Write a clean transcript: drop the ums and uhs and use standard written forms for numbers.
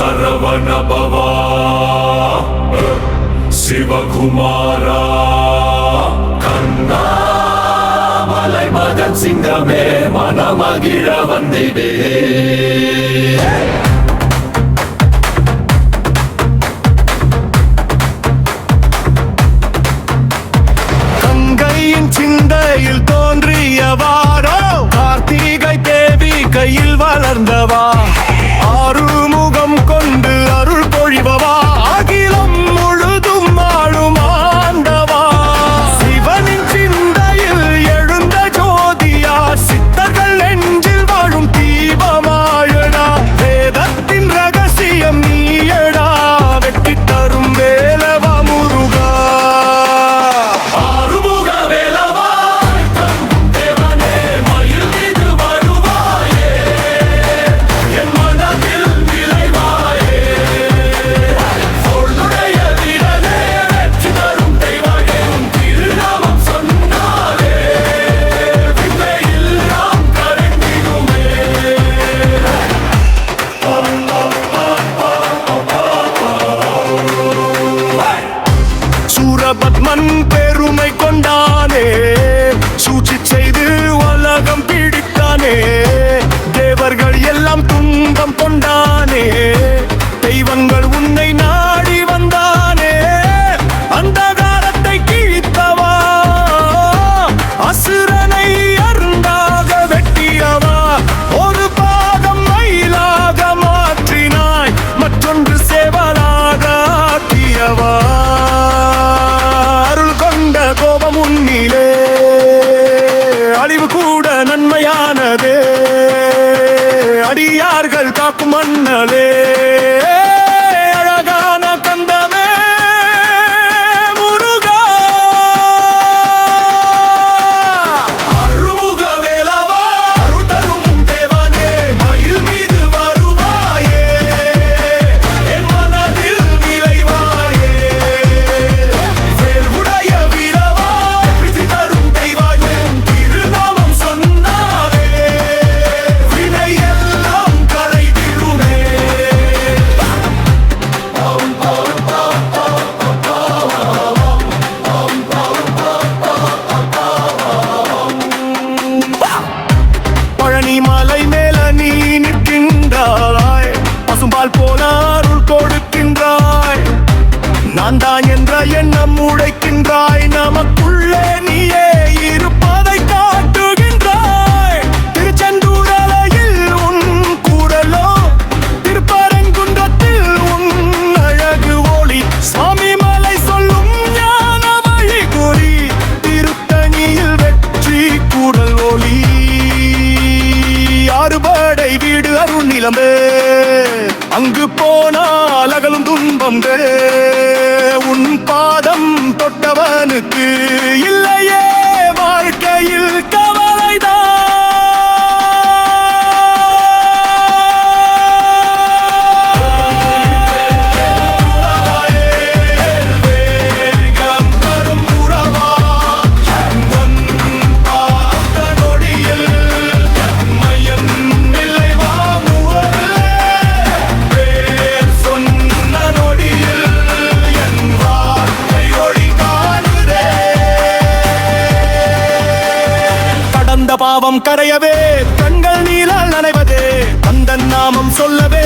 சரவண பவா சிவகுமாரா கண்ணா மலை மகன் சிங்கமே மனமகிழ வந்திடே சிந்தையில் தோன்றியவாரோ கார்த்திகை தேவி கையில் வளர்ந்தவா ஆறுமுகம் கொண்டு அருள் பொழிபவா அகிலம் முழுதும் ஆளும் ஆண்டவா சிவனின் சிந்தையில் எழுந்த ஜோதியா சித்தர்கள் நெஞ்சில் வாழும் தீபமாயடா வேதத்தின் ரகசியம் நீயடா வெற்றி தரும் வேலவா முருகா பத்மன் பெருமை கொண்டானே சூழ்ச்சி செய்து உலகம் பிடித்தானே தேவர்கள் எல்லாம் துன்பம் கொண்டானே தெய்வங்கள் உன்னை நாடி வந்தானே அந்தகாரத்தை கிழித்தவா அசுரனை அருந்தாக வெட்டியவா ஒரு பாகம் மயிலாக மாற்றினாய் மற்றொன்று சேவலாக ஆக்கியவா கோபம் உன்னிலே அழிவு கூட நன்மையானதே அடியார்கள் காக்கும் மன்னலே அழகான கந்தமே முருகா அருமுக வேலவா அருள் தரும் தேவனே மயில் மீது வருவாயே என் மனதில் விளைவாயே வேல்வுடைய மலை மேல நீ நிற்கின்றாய் பசும்பால் போல அருள் கொடுக்கின்றாய் நான் தான் என்ற எண்ணம் உடைக்கின்றாய் நமக்குள்ளே நீயே இருப்பதை காட்டுகின்றாய் திருச்செந்தூரலையில் உன் கூடலோ திருப்பரங்குன்றத்தில் உன் அழகு ஒளி சுவாமி மலை சொல்லும் ஞான வழி குறி திருத்தணியில் வெற்றி கூடல் ஒளி ஆறுபடை வீடு அருள் நிலமே அங்கு போனால் அகலும் துன்பம் உன் பாதம் தொட்டவனுக்கு இல்லையே வாழ்க்கையில் கவலைதான் பாவம் கரையவே கண்கள் நீலால் நனைவதே தந்தன் நாமம் சொல்லவே